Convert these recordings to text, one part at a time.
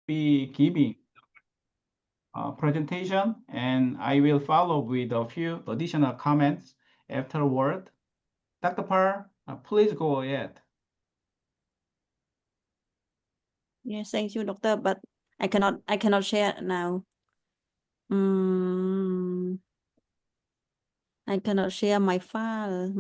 be giving a presentation, and I will follow with a few additional comments afterward. Dr. Parr, please go ahead. Yes, thank you, doctor, but I cannot share now. I cannot share my file,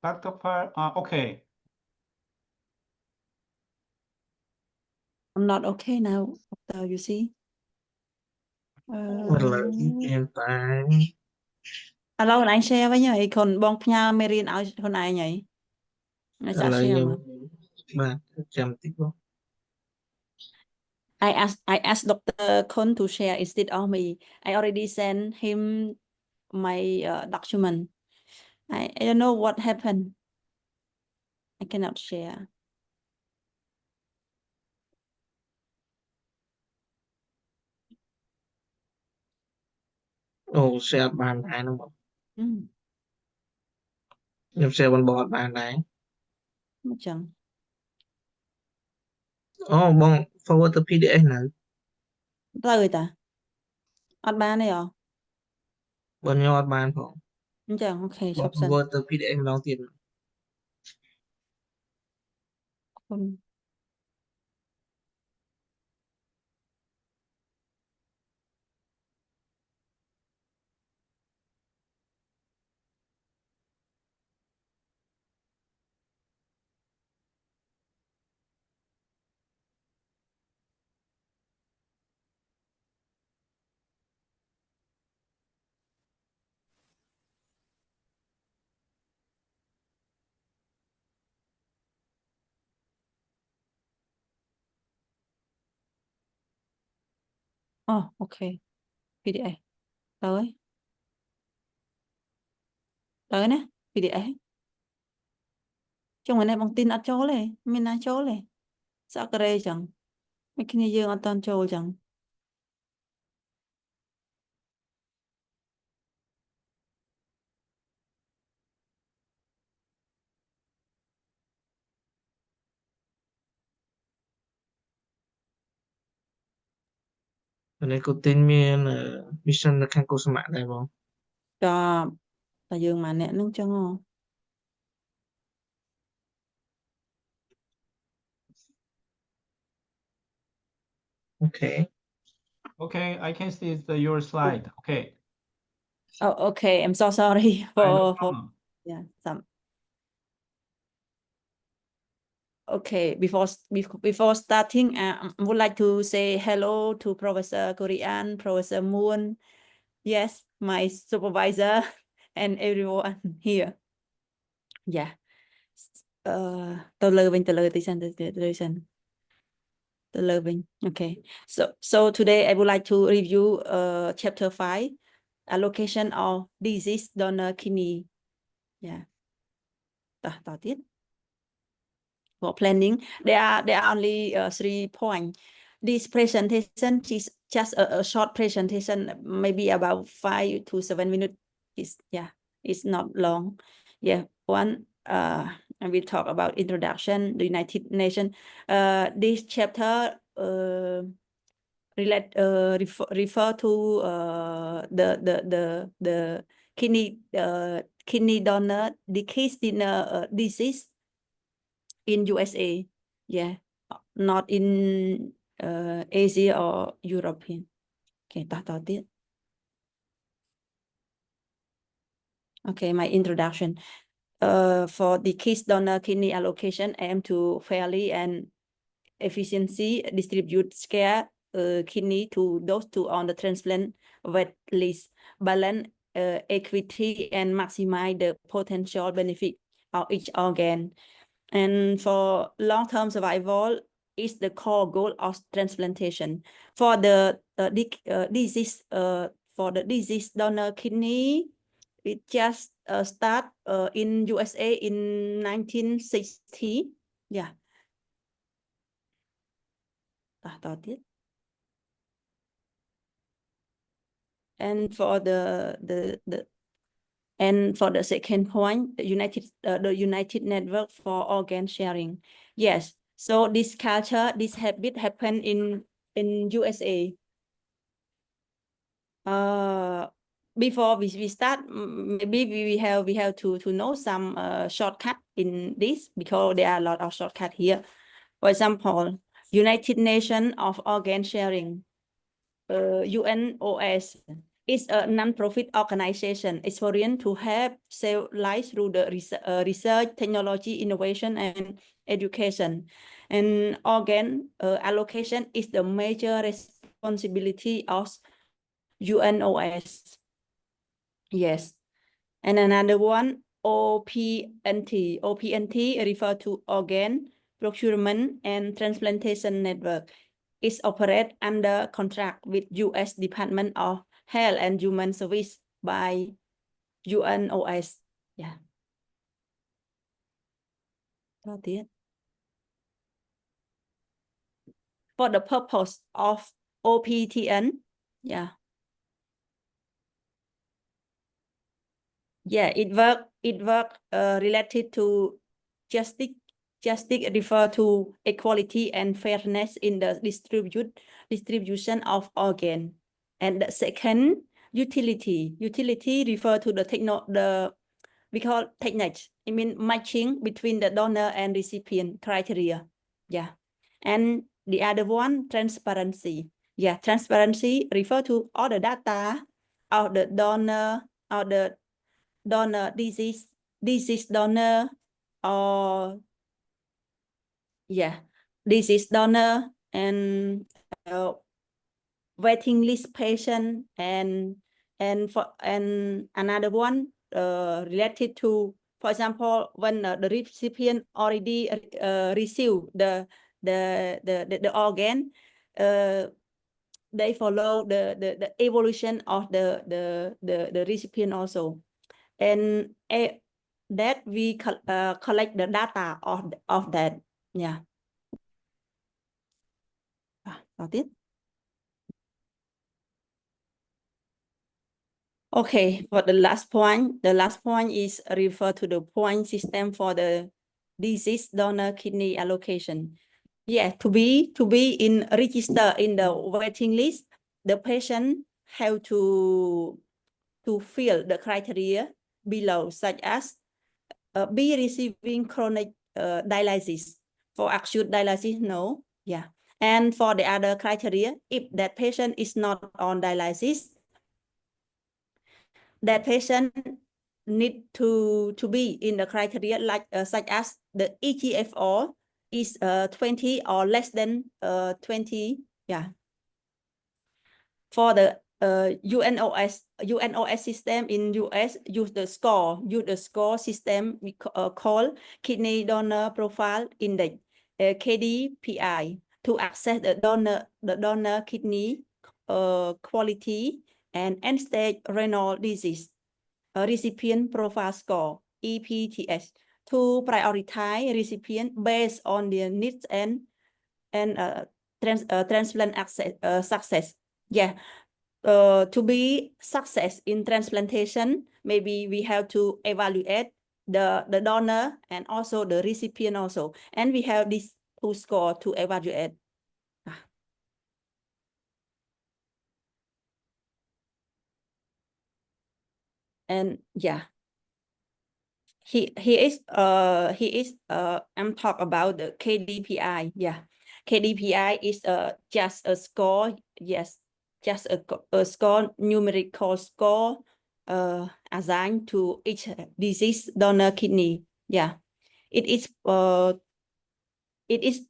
Dr. Parr, okay. I'm not okay now, doctor, you see. Lâu anh share với nhỉ, còn bong nha Merin ao con ai nhỉ? Nó sẽ share mà. I asked Dr. Kon to share instead of me. I already sent him my document. I don't know what happened. I cannot share. Share បានដែរហ្នឹងបង ខ្ញុំ share បន board បានដែរ Mất chẳng. បង forward ទៅ PDF នៅ Rồi ta. Ọt bán này à? បងខ្ញុំអត់បានផង Chẳng, ok, បង chụp sẵn. forward ទៅ PDF ម្ដងទៀត Ok. PDF. Tới. Tới nè. PDF. Trong này bằng tin ở chỗ này. Mình ở chỗ này. Sao cái đây chẳng. Mấy cái này dương ở toàn chỗ chẳng. នេះក៏ទិញមាន mission នៅខាងកុសុមៈដែរបង Cho. Tại dương mà nè nâng cho ngon. Okay. Okay, I can see your slide. Okay. Oh, okay. I'm so sorry No for problem. yeah, some. Okay, before starting, I would like to say hello to Professor Korean, Professor Moon, yes, my supervisor, and everyone here. Yeah. Tôi lơ bên Okay. So today I would like to review chapter 5, allocation of disease donor kidney. Yeah.ต่อtiếp. For planning, there are only 3 points. This presentation is just a short presentation, maybe about 5 to 7 minutes. It's not long. Yeah, one I will talk about introduction, the United Nations. This chapter refer to the kidney donor decrease in disease in USA, yeah, not in Asia or European. Okay,ต่อទៀត Okay, my introduction. For the case donor kidney allocation, aim to fairly and efficiency distribute scarce kidney to those who on the transplant wait list, balance equity and maximize the potential benefit of each organ. And for long-term survival is the core goal of transplantation. For the disease donor kidney, it just start in USA in 1960. Yeah.ต่อទៀត And for the second point, the United Network for Organ Sharing. Yes. So this culture, this habit happened in USA. Before we start, maybe we have to know some shortcut in this, because there are a lot of shortcut here. For example, United Nations of Organ Sharing, UNOS, is a non-profit organization experienced to help save lives through the research, technology, innovation, and education. And organ allocation is the major responsibility of UNOS. Yes. And another one, OPNT. OPNT refer to Organ Procurement and Transplantation Network. It operates under contract with U.S. Department of Health and Human Services by UNOS. Yeah. For the purpose of OPTN, yeah. Yeah, it work related to justice refer to equality and fairness in the distribution of organ. And the second, utility refer to the we call technique. I mean matching between the donor and recipient criteria. Yeah. And the other one, transparency. Yeah, transparency refer to all the data of the donor disease donor, or yeah, disease donor and waiting list patient, and another one related to, for example, when the recipient already received the organ, they follow the evolution of the recipient also. And that we collect the data of that. Yeah. Got it. Okay, for the last point is refer to the point system for the disease donor kidney allocation. Yeah, to be in register in the waiting list, the patient have to fill the criteria below, such as be receiving chronic dialysis. For acute dialysis, no. Yeah. And for the other criteria, if that patient is not on dialysis, that patient need to be in the criteria like such as the EGFR is 20 or less than 20. Yeah. For the UNOS system in US, use the score system we call Kidney Donor Profile Index, KDPI, to assess the donor kidney quality and end-stage renal disease recipient profile score, EPTS, to prioritize recipient based on their needs and transplant success. Yeah. To be success in transplantation, maybe we have to evaluate the donor and also the recipient also. And we have these two score to evaluate. And yeah. He is I'm talk about the KDPI. Yeah. KDPI is just a score. Yes, just a score, numerical score assigned to each disease donor kidney. Yeah, it is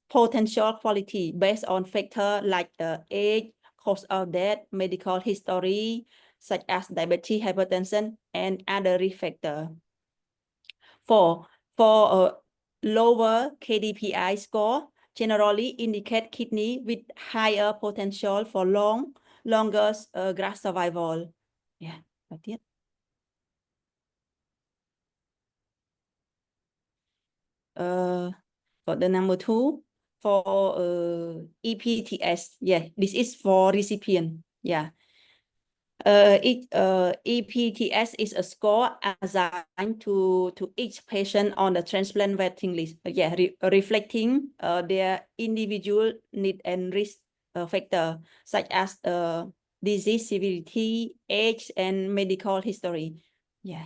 potential quality based on factor like age, cause of death, medical history, such as diabetes, hypertension, and other risk factor. For a lower KDPI score, generally indicate kidney with higher potential for longer graft survival. Yeah, that's it. For the number 2, for EPTS, yeah, this is for recipient. Yeah, EPTS is a score assigned to each patient on the transplant waiting list. Yeah, reflecting their individual need and risk factor, such as disease severity, age, and medical history. Yeah.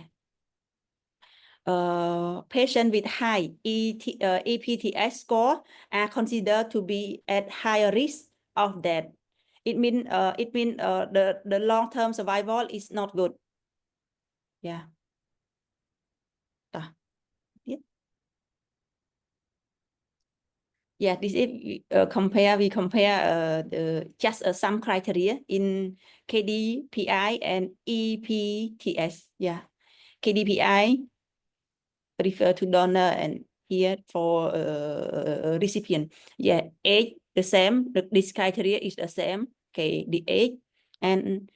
Patients with high EPTS score are considered to be at higher risk of death. It means the long-term survival is not good. Yeah. Yeah, this is we compare just some criteria in KDPI and EPTS. Yeah, KDPI refer to donor and here for recipient. Yeah, age the same. This criteria is the same. Okay, the age and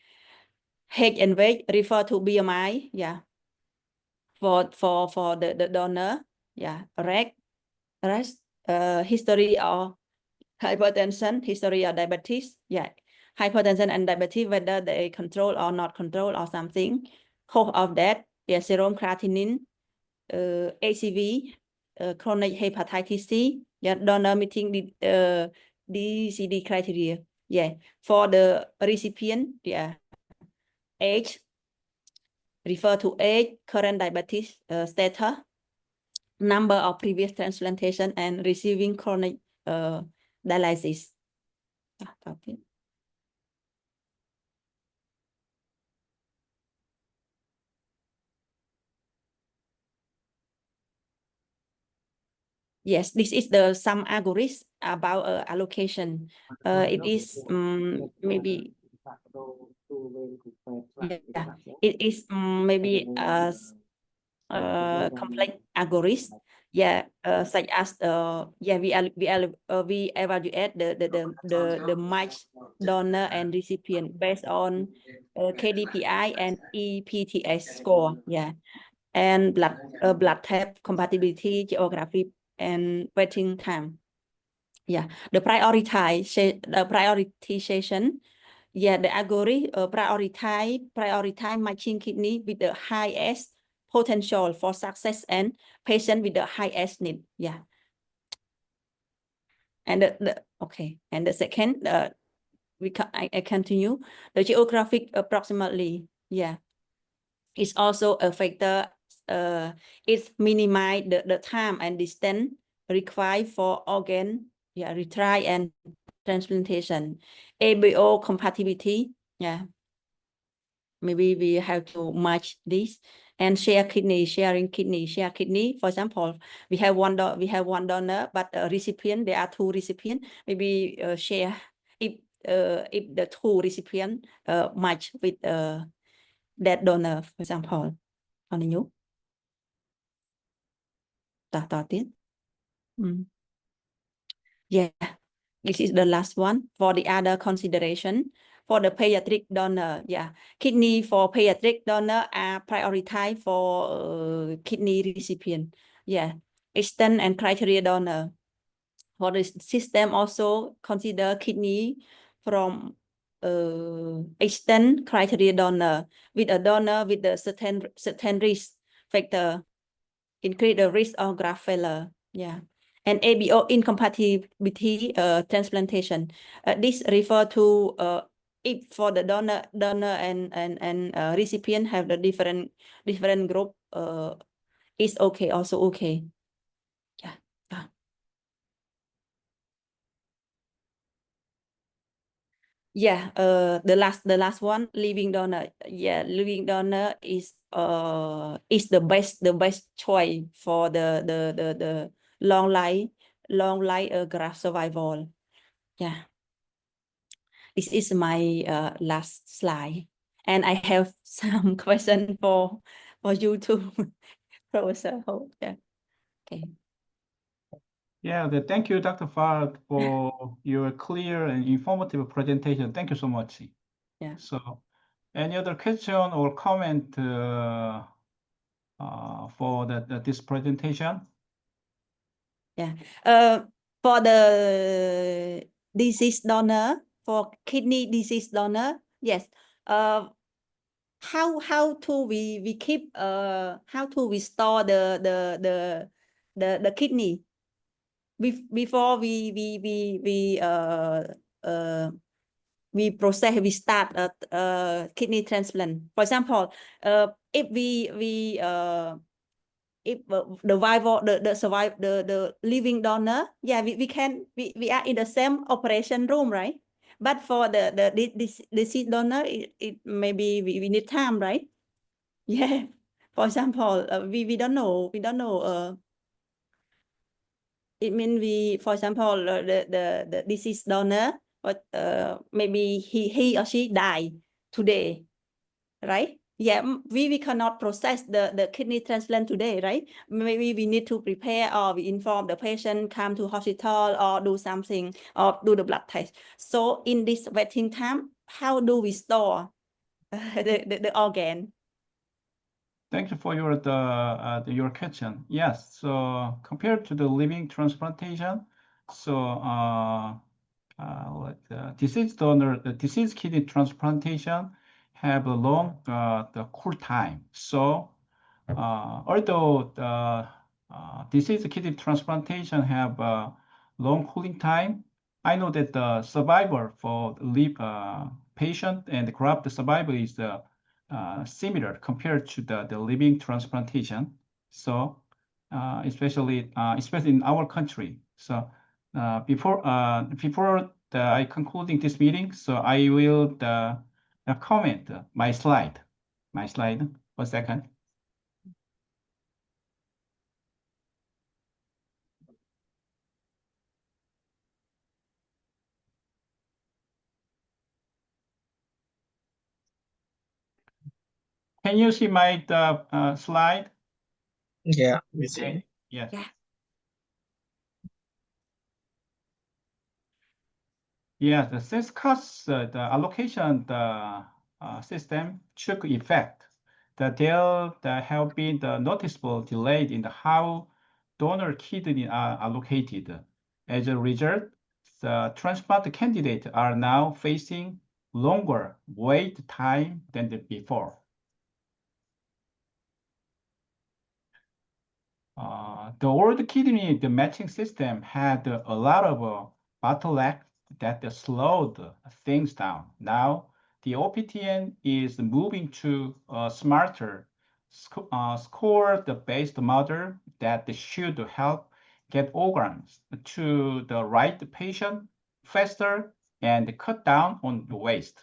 height and weight refer to BMI. Yeah, for the donor. Yeah, race, history of hypertension, history of diabetes. Yeah, hypertension and diabetes, whether they control or not control or something. Cause of that, yeah, serum creatinine, ACV, chronic hepatitis C. Yeah, donor meeting the DCD criteria. Yeah, for the recipient, yeah, age, refer to age, current diabetes status, number of previous transplantation, and receiving chronic dialysis. Yes, this is some algorithm about allocation. It is maybe yeah, it is maybe complex algorithm. Yeah, such as yeah, we evaluate the match donor and recipient based on KDPI and EPTS score. Yeah, and blood type compatibility, geography, and waiting time. Yeah, the prioritization. Yeah, the algorithm prioritize matching kidney with the highest potential for success and patient with the highest need. Yeah. And and the second, I continue. The geographic approximately, yeah, is also a factor. It minimize the time and distance required for organ, yeah, retry and transplantation. ABO compatibility, yeah. Maybe we have to match this and share kidney. For example, we have one donor, but a recipient, there are 2 recipients. Maybe share if the 2 recipient match with that donor, for example. On you.ต่อទៀត Yeah, this is the last one for the other consideration. For the pediatric donor, yeah, kidney for pediatric donor are prioritized for kidney recipient. Yeah, extent and criteria donor. For the system also consider kidney from extent criteria donor with a donor with the certain risk factor, increase the risk of graft failure. Yeah. And ABO incompatibility transplantation. This refer to if for the donor and recipient have the different group, is okay, also okay. Yeah. Yeah, the last one, living donor. Yeah, living donor is the best choice for the long life graft survival. Yeah, this is my last slide, and I have some question for you too, Professor Ho. Yeah. Okay. Yeah, thank you, Dr. Fard, for your clear and informative presentation. Thank you so much. Yeah. So, any other question or comment for this presentation? Yeah. For the disease donor, for kidney disease donor, yes. How to we keep how to we store the kidney before we process, we start kidney transplant. For example, if if the viable the living donor, yeah, we are in the same operation room, right? But for this deceased donor, it maybe we need time, right? Yeah. For example, we don't know it means for example, the deceased donor, but maybe he or she die today, right? Yeah, we cannot process the kidney transplant today, right? Maybe we need to prepare, or we inform the patient come to hospital or do something, or do the blood test. So in this waiting time, how do we store the organ? Thank you for your question. Yes, so compared to the living transplantation, so the deceased kidney transplantation have a long the cool time. So although the deceased kidney transplantation have a long cooling time, I know that the survival for patient and graft survival is similar compared to the living transplantation. So especially in our country. So before I concluding this meeting, so I will comment my slide. My slide. 1 second. Can you see my slide? Yeah, we see. Okay. Yes. Yeah. Yeah, the since cost the allocation system took effect, there have been the noticeable delay in how donor kidney are allocated. As a result, the transplant candidates are now facing longer wait time than before. The old kidney, the matching system had a lot of bottleneck that slowed things down. Now, the OPTN is moving to a smarter score-based model that should help get organs to the right patient faster and cut down on the waste.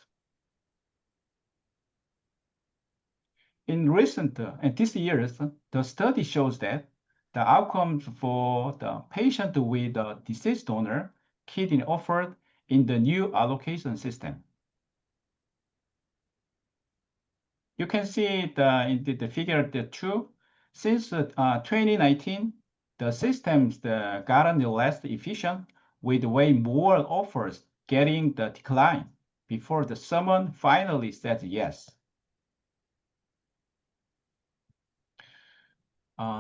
In recent and this years, the study shows that the outcomes for the patient with a deceased donor kidney offered in the new allocation system. You can see in the figure 2, since 2019, the systems gotten less efficient with way more offers getting the decline before someone finally says yes.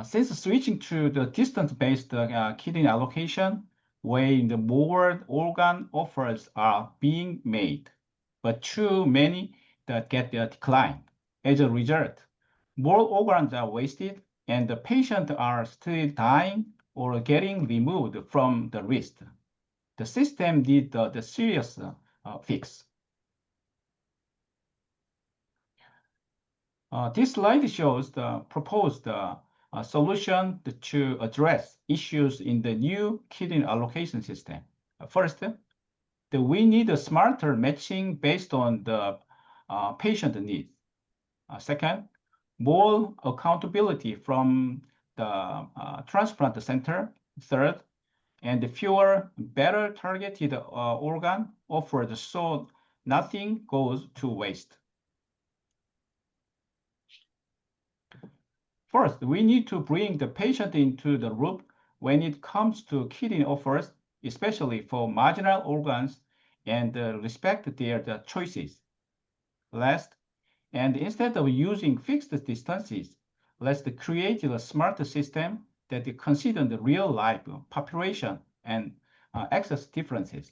Since switching to the distance-based kidney allocation, where the more organ offers are being made, but too many that get declined. As a result, more organs are wasted, and the patients are still dying or getting removed from the list. The system needs the serious fix. This slide shows the proposed solution to address issues in the new kidney allocation system. First, we need a smarter matching based on the patient needs. Second, more accountability from the transplant center. Third, and fewer, better targeted organ offered so nothing goes to waste. First, we need to bring the patient into the loop when it comes to kidney offers, especially for marginal organs, and respect their choices. Last, and instead of using fixed distances, let's create a smart system that considers the real life population and access differences.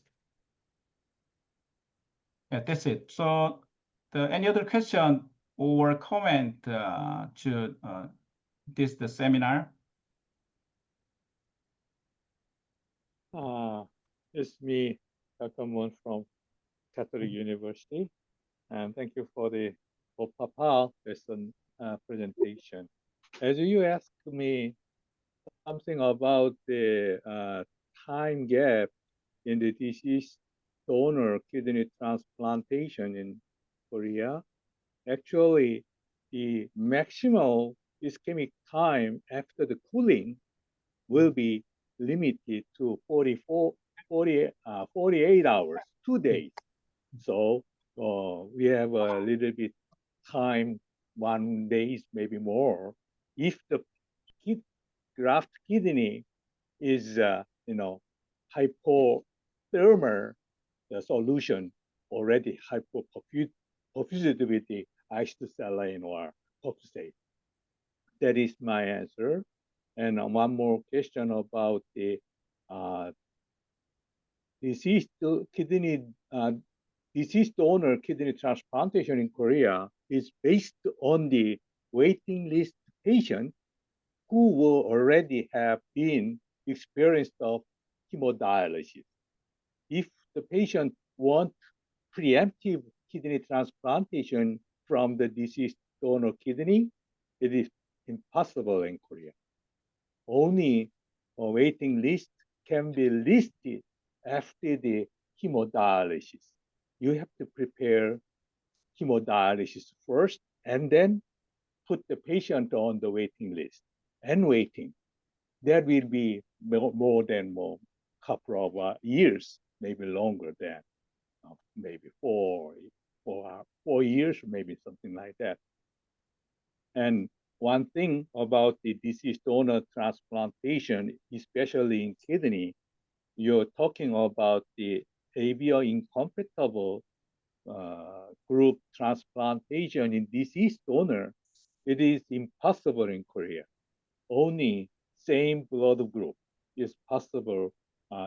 Yeah, that's it. So, any other question or comment to the seminar? It's me, Dr. Moon from Catholic University, and thank you for the Papa lesson presentation. As you asked me something about the time gap in the deceased donor kidney transplantation in Korea, actually the maximal ischemic time after the cooling will be limited to 48 hours, 2 days. So we have a little bit time, 1 day, maybe more. If the graft kidney is, hypothermal, the solution already hypoperfusive with the isosaline or phosphate. That is my answer. And one more question about the deceased donor kidney transplantation in Korea is based on the waiting list patient who will already have been experienced of hemodialysis. If the patient wants preemptive kidney transplantation from the deceased donor kidney, it is impossible in Korea. Only a waiting list can be listed after the hemodialysis. You have to prepare hemodialysis first and then put the patient on the waiting list and waiting. That will be more than couple of years, maybe longer than maybe 4 years, maybe something like that. And one thing about the deceased donor transplantation, especially in kidney, you're talking about the ABL incompatible group transplantation in deceased donor. It is impossible in Korea. Only same blood group is possible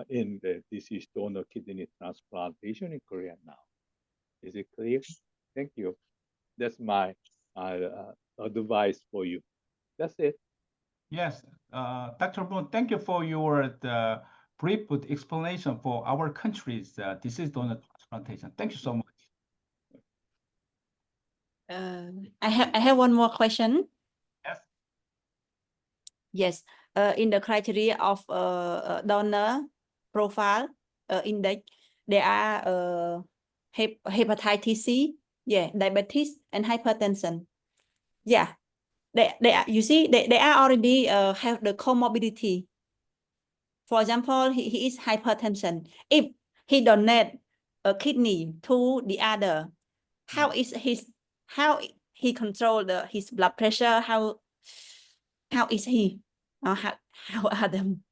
in the deceased donor kidney transplantation in Korea now. Is it clear? Thank you. That's my advice for you. That's it. Yes, Dr. Moon, thank you for your brief explanation for our country's disease donor transplantation. Thank you so much. I have one more question. Yes. Yes, in the criteria of donor profile index, there are hepatitis C, yeah, diabetes and hypertension. Yeah, they are, you see, they are already have the comorbidity. For example, he is hypertension. If he donate a kidney to the other, how he control his blood pressure? How is he? How are them?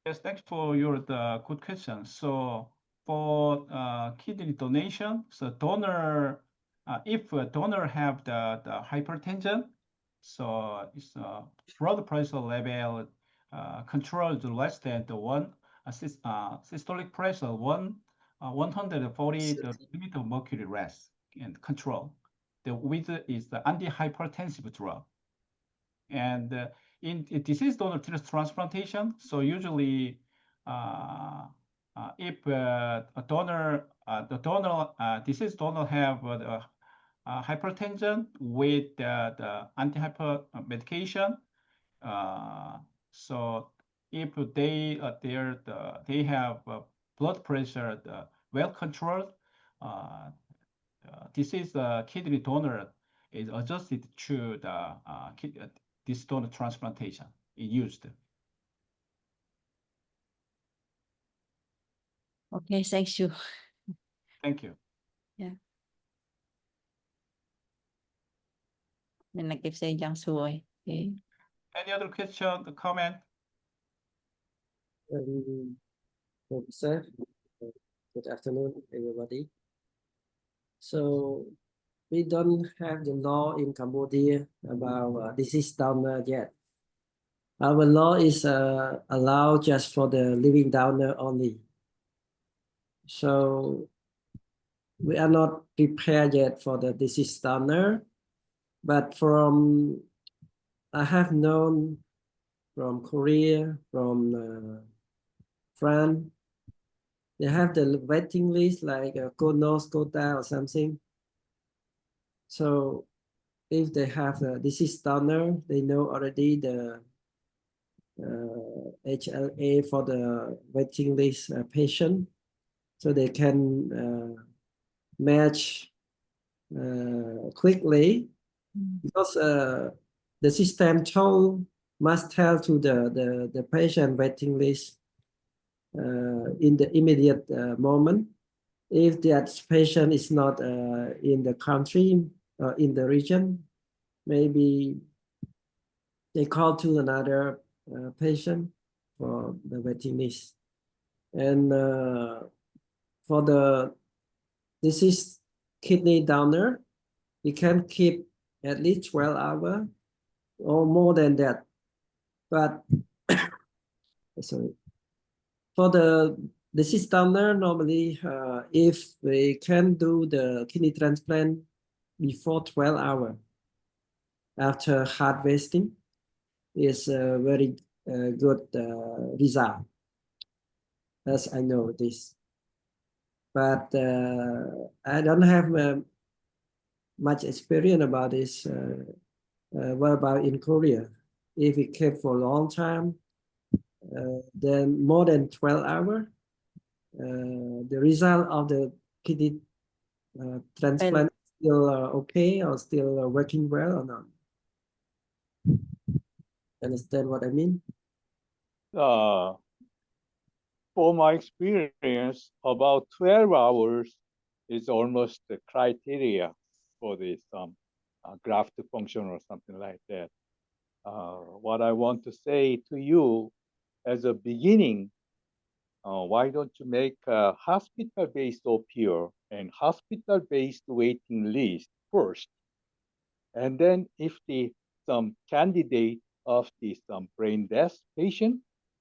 Yes, thanks for your good question. So for kidney donation, so donor, if a donor have the hypertension, so it's blood pressure level controlled less than the systolic pressure 140 the limit of mercury rest and control. The with is the antihypertensive drug. And in disease donor transplantation, so usually if a donor, disease donor have hypertension with the antihyper medication, so if they have blood pressure well controlled, this is the kidney donor is adjusted to the this donor transplantation is used. Okay, thank you. Thank you. Nên là kịp xe giang xuôi. Okay. Any other question, comment? Sir, good afternoon, everybody. So we don't have the law in Cambodia about disease donor yet. Our law is allowed just for the living donor only. So we are not prepared yet for the disease donor, but I have known from Korea, from France, they have the waiting list like Konos, Kota or something. So if they have a disease donor, they know already the HLA for the waiting list patient, so they can match quickly, because the system must tell to the patient waiting list in the immediate moment. If that patient is not in the country or in the region, maybe they call to another patient for the waiting list. And for the deceased kidney donor, we can keep at least 12 hours or more than that. But sorry, for the deceased donor, normally if they can do the kidney transplant before 12 hours after harvesting, is a very good result, as I know this. But I don't have much experience about this. What about in Korea? If it kept for a long time, then more than 12 hours, the result of the kidney transplant still okay or still working well or not? Understand what I mean? For my experience, about 12 hours is almost the criteria for this graft function or something like that. What I want to say to you as a beginning, why don't you make a hospital-based OPO and hospital-based waiting list first? And then if some candidate of some brain death patient,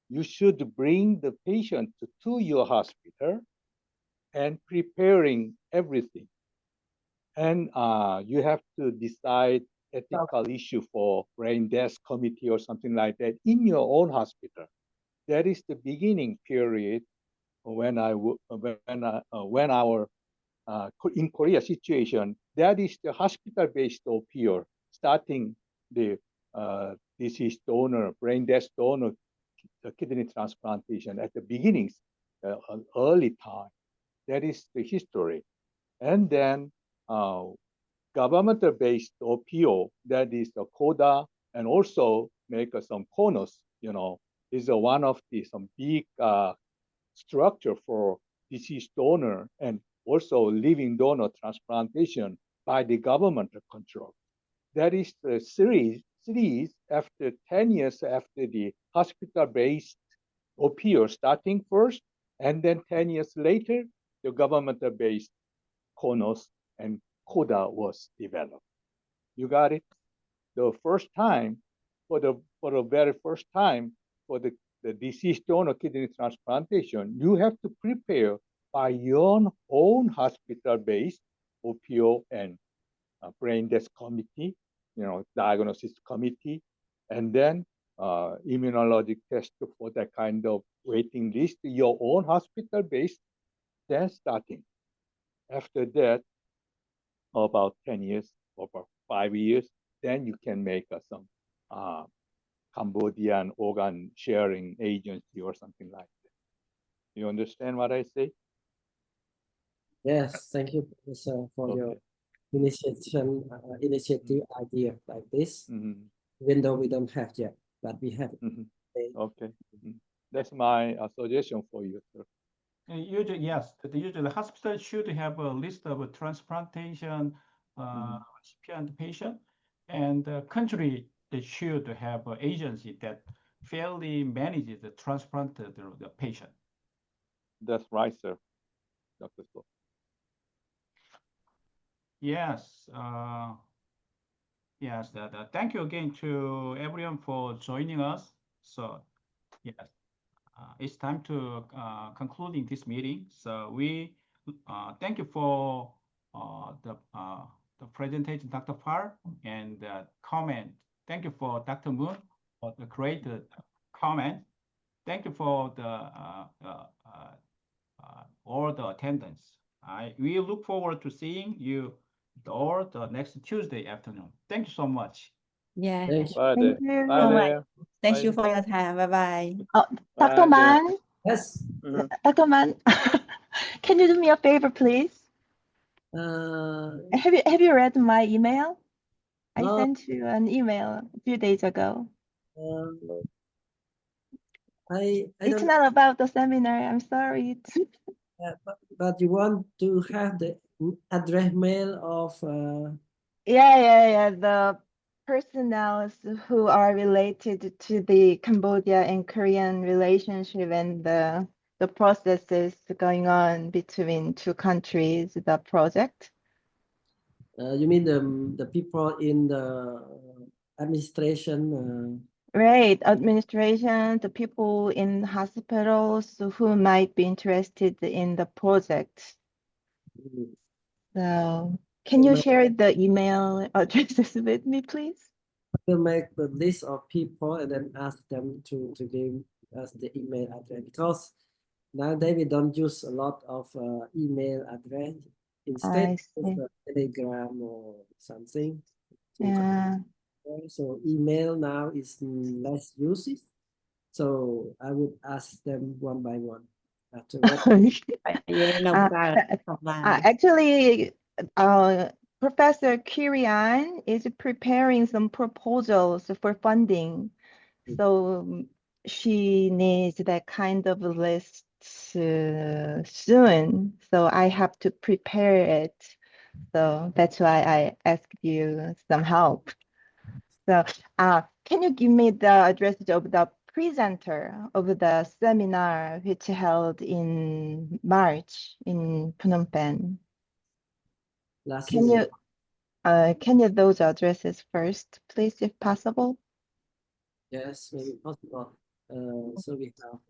you should bring the patient to your hospital and preparing everything. And you have to decide ethical issue for brain death committee or something like that in your own hospital. That is the beginning period when our in Korea situation, that is the hospital-based OPO, starting the deceased donor, brain death donor, kidney transplantation at the beginnings, early time. That is the history. And then government-based OPO, that is the CODA, and also make some CONOS, is one of some big structure for deceased donor and also living donor transplantation by the government control. That is the series after 10 years after the hospital-based OPO starting first, and then 10 years later, the government-based CONOS and CODA was developed. You got it? The first time, for the very first time, for the deceased donor kidney transplantation, you have to prepare by your own hospital-based OPO and brain death committee, diagnosis committee, and then immunologic test for that kind of waiting list, your own hospital-based, then starting. After that, about 10 years, about 5 years, then you can make some Cambodian organ sharing agency or something like that. You understand what I say? Yes, thank you, Professor, for your initiative idea like this. Mhm. Even though we don't have yet, but we have it. Mhm. Okay. That's my suggestion for you, sir. Usually, yes, usually the hospital should have a list of transplantation recipient patient, and the country they should have an agency that fairly manages the transplanted the patient. That's right, sir. Dr. So. Yes, yes. Thank you again to everyone for joining us. So, yes, it's time to concluding this meeting. So we thank you for the presentation, Dr. Park, and the comment. Thank you for Dr. Moon for the great comment. Thank you for the all the attendance. We look forward to seeing you all the next Tuesday afternoon. Thank you so much. Yeah. Thank you. Bye Thank there. you Bye so much. there. Thank Bye. you for your time. Bye bye. Dr. Bye there. Man, Yes. Dr. Man, can you do me a favor, please? Have you read my email? I No. sent you an email a few days ago. I It's don't not about the seminar. I'm sorry. but you want to have the address mail of Yeah. The personnel who are related to the Cambodia and Korean relationship and the processes going on between two countries, the project. you mean the people in the administration Right, administration, the people in hospitals who might be interested in the project. So, can you share the email addresses with me, please? will make the list of people and then ask them to give us the email address, because nowadays we don't use a lot of email address. Instead I of see. Telegram or something. Yeah. So email now is less used. So I would ask them one by one. Actually, Professor Kirian is preparing some proposals for funding. So she needs that kind of list soon. So I have to prepare it. So that's why I asked you some help. So can you give me the address of the presenter of the seminar which held in March in Phnom Penh? Can you those addresses first, please, if possible? Yes, maybe possible. So we have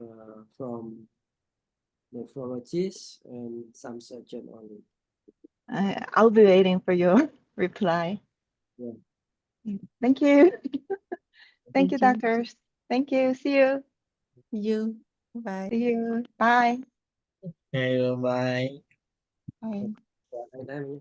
from nephrologist and some surgeon only. I'll be waiting for your reply. Yeah. Thank you. Thank you, doctors. Thank you. See you. You. Bye. See you. Bye. Okay, bye. Bye. Bye.